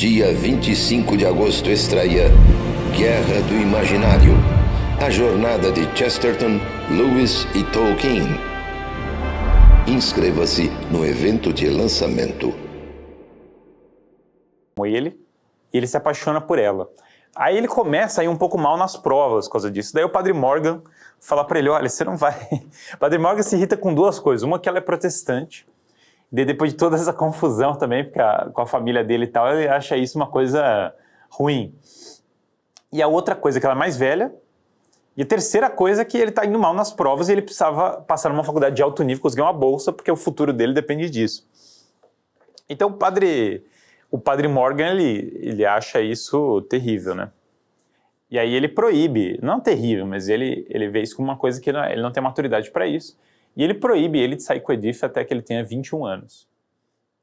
Dia 25 de agosto estreia Guerra do Imaginário. A jornada de Chesterton, Lewis e Tolkien. Inscreva-se no evento de lançamento. Ele se apaixona por ela. Aí ele começa a ir um pouco mal nas provas por causa disso. Daí o Padre Morgan fala para ele, olha, você não vai... O Padre Morgan se irrita com duas coisas. Uma que ela é protestante. E depois de toda essa confusão também, porque com a família dele e tal, ele acha isso uma coisa ruim. E a outra coisa que ela é mais velha. E a terceira coisa é que ele está indo mal nas provas e ele precisava passar numa faculdade de alto nível, conseguir uma bolsa, porque o futuro dele depende disso. Então o padre Morgan, ele acha isso terrível, né? E aí ele proíbe, não terrível, mas ele vê isso como uma coisa que ele não tem maturidade para isso. E ele proíbe ele de sair com o Edith até que ele tenha 21 anos.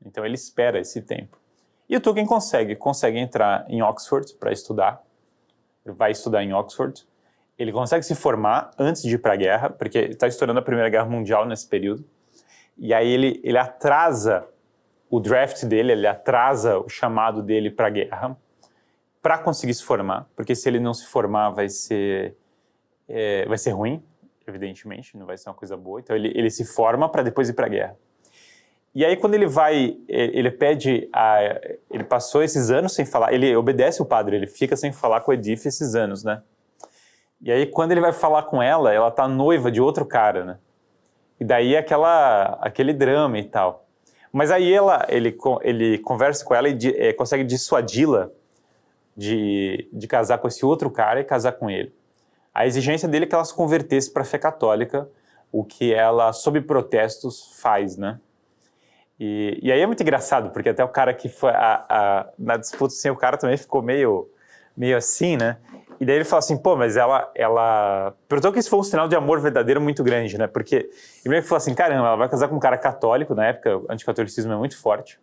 Então ele espera esse tempo. E o Tolkien consegue entrar em Oxford para estudar. Ele vai estudar em Oxford. Ele consegue se formar antes de ir para a guerra, porque está estourando a Primeira Guerra Mundial nesse período. E aí ele atrasa o draft dele, ele atrasa o chamado dele para a guerra, para conseguir se formar, porque se ele não se formar vai ser ruim, evidentemente, não vai ser uma coisa boa. Então ele se forma para depois ir para a guerra. E aí quando ele vai, ele passou esses anos sem falar, ele obedece o padre, ele fica sem falar com o Edith esses anos, né? E aí quando ele vai falar com ela tá noiva de outro cara, né? E daí aquele drama e tal. Mas aí ele conversa com ela e consegue dissuadi-la de casar com esse outro cara e casar com ele. A exigência dele é que ela se convertesse para a fé católica, o que ela, sob protestos, faz, né? E aí é muito engraçado, porque até o cara que foi na disputa assim, o cara também ficou meio assim, né? E daí ele fala assim, pô, mas ela... Perguntou que isso foi um sinal de amor verdadeiro muito grande, né? Porque ele meio que falou assim, caramba, ela vai casar com um cara católico, na época o anticatolicismo é muito forte.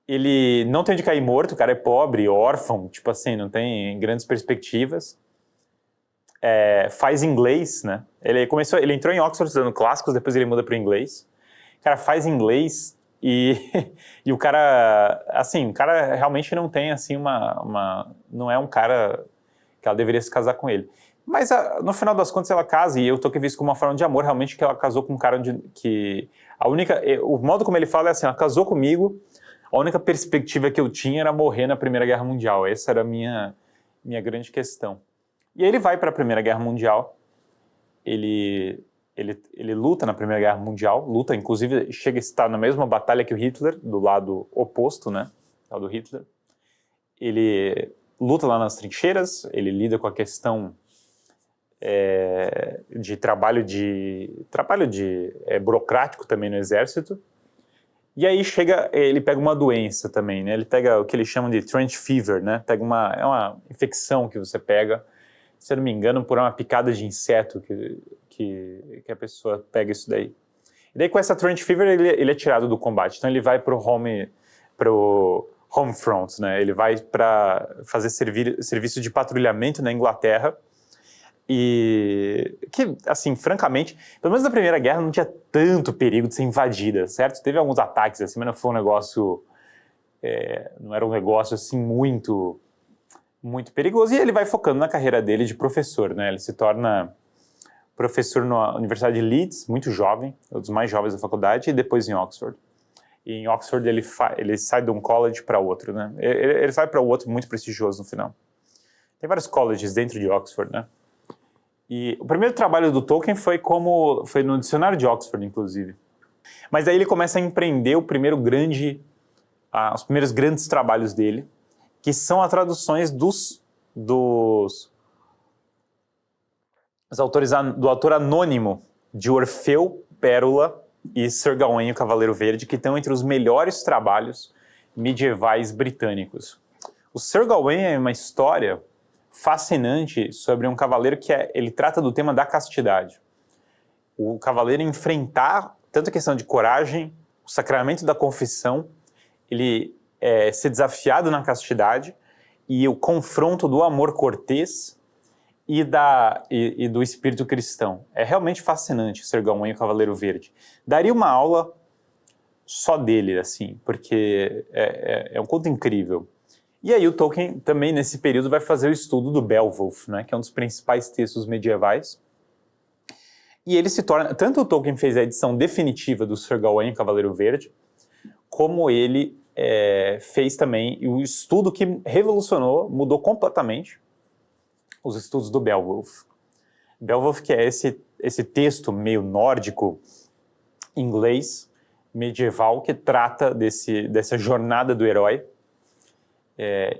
Ele não tem onde cair morto, o cara é pobre, órfão, tipo assim, não tem grandes perspectivas. Faz inglês, né? Ele entrou em Oxford estudando clássicos, depois ele muda para o inglês. O cara faz inglês e o cara, assim, o cara realmente não tem, assim, não é um cara que ela deveria se casar com ele. Mas, no final das contas, ela casa, e eu tô vendo isso como uma forma de amor, realmente, que ela casou com um cara o modo como ele fala é assim, ela casou comigo, a única perspectiva que eu tinha era morrer na Primeira Guerra Mundial. Essa era a minha grande questão. E aí ele vai para a Primeira Guerra Mundial, ele luta na Primeira Guerra Mundial, inclusive chega a estar na mesma batalha que o Hitler, do lado oposto, né, do Hitler. Ele luta lá nas trincheiras, ele lida com a questão de trabalho burocrático também no exército. E aí ele pega uma doença também, né, ele pega o que eles chamam de trench fever, né, é uma infecção que você pega, se eu não me engano, por uma picada de inseto que a pessoa pega isso daí. E daí com essa trench fever ele é tirado do combate, então ele vai pro home front, né? Ele vai para fazer serviço de patrulhamento na Inglaterra e que, assim, francamente, pelo menos na Primeira Guerra não tinha tanto perigo de ser invadida, certo? Teve alguns ataques assim, mas não foi um negócio, não era um negócio assim muito perigoso, e ele vai focando na carreira dele de professor, né? Ele se torna professor na Universidade de Leeds, muito jovem, um dos mais jovens da faculdade, e depois em Oxford. E em Oxford ele sai de um college para outro, né? Ele vai para outro muito prestigioso no final. Tem vários colleges dentro de Oxford, né? E o primeiro trabalho do Tolkien foi no dicionário de Oxford, inclusive. Mas daí ele começa a empreender os primeiros grandes trabalhos dele, que são as traduções dos autores, do autor anônimo de Orfeu, Pérola e Sir Gawain, o Cavaleiro Verde, que estão entre os melhores trabalhos medievais britânicos. O Sir Gawain é uma história fascinante sobre um cavaleiro ele trata do tema da castidade. O cavaleiro enfrentar tanto a questão de coragem, o sacramento da confissão, ele ser desafiado na castidade e o confronto do amor cortês e do espírito cristão. É realmente fascinante Sir Gawain e o Cavaleiro Verde. Daria uma aula só dele, assim, porque é um conto incrível. E aí o Tolkien também, nesse período, vai fazer o estudo do Beowulf, né, que é um dos principais textos medievais. E ele se torna... Tanto o Tolkien fez a edição definitiva do Sir Gawain, Cavaleiro Verde, como ele fez também o estudo que revolucionou, mudou completamente os estudos do Beowulf. Beowulf, que é esse texto meio nórdico, inglês, medieval, que trata dessa jornada do herói,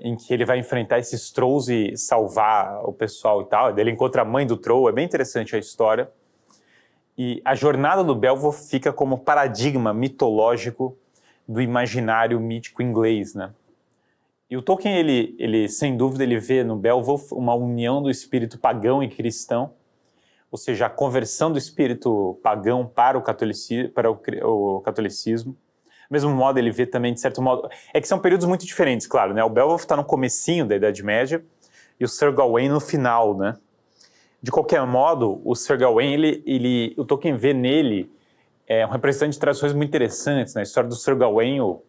em que ele vai enfrentar esses trolls e salvar o pessoal e tal. Ele encontra a mãe do troll, é bem interessante a história. E a jornada do Beowulf fica como paradigma mitológico do imaginário mítico inglês, né? E o Tolkien, ele sem dúvida, ele vê no Beowulf uma união do espírito pagão e cristão, ou seja, a conversão do espírito pagão para o catolicismo. Do mesmo modo, ele vê também, de certo modo... É que são períodos muito diferentes, claro, né? O Beowulf está no comecinho da Idade Média e o Sir Gawain no final, né? De qualquer modo, o Sir Gawain, o Tolkien vê nele um representante de tradições muito interessantes. Na história do Sir Gawain, o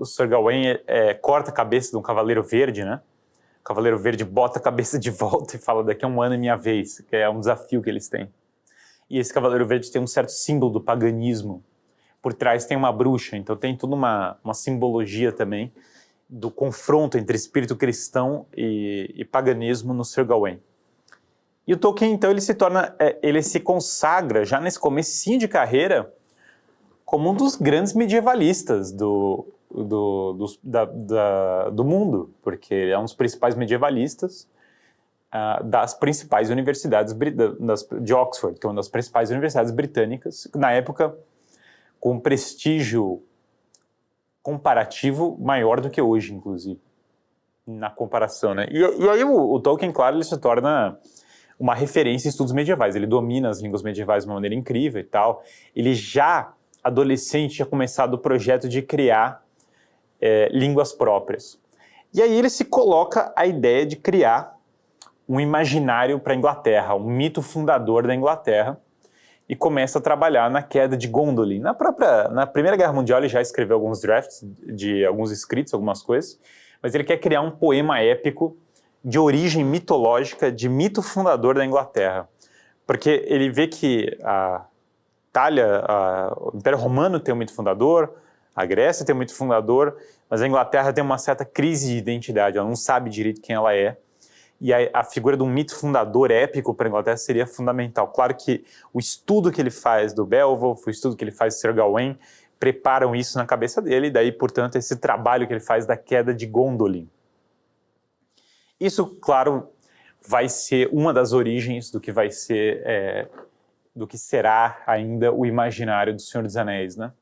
Sir Gawain corta a cabeça de um Cavaleiro Verde, né? O Cavaleiro Verde bota a cabeça de volta e fala, daqui a um ano é minha vez, que é um desafio que eles têm. E esse Cavaleiro Verde tem um certo símbolo do paganismo. Por trás tem uma bruxa, então tem toda uma simbologia também do confronto entre espírito cristão e paganismo no Sir Gawain. E o Tolkien, então, ele se consagra já nesse comecinho de carreira como um dos grandes medievalistas do mundo, porque ele é um dos principais medievalistas das principais universidades de Oxford, que é uma das principais universidades britânicas, na época com um prestígio comparativo maior do que hoje, inclusive, na comparação, né? E aí o Tolkien, claro, ele se torna uma referência em estudos medievais. Ele domina as línguas medievais de uma maneira incrível e tal. Ele já, adolescente, tinha começado o projeto de criar línguas próprias. E aí ele se coloca a ideia de criar um imaginário para a Inglaterra, um mito fundador da Inglaterra, e começa a trabalhar na queda de Gondolin. Na Primeira Guerra Mundial ele já escreveu alguns drafts de alguns escritos, algumas coisas, mas ele quer criar um poema épico de origem mitológica, de mito fundador da Inglaterra. Porque ele vê que a Itália, o Império Romano tem um mito fundador, a Grécia tem um mito fundador, mas a Inglaterra tem uma certa crise de identidade, ela não sabe direito quem ela é. E a figura de um mito fundador épico para a Inglaterra seria fundamental. Claro que o estudo que ele faz do Beowulf, o estudo que ele faz do Sir Gawain, preparam isso na cabeça dele, e daí, portanto, esse trabalho que ele faz da queda de Gondolin. Isso, claro, vai ser uma das origens do que vai ser, do que será ainda o imaginário do Senhor dos Anéis, né?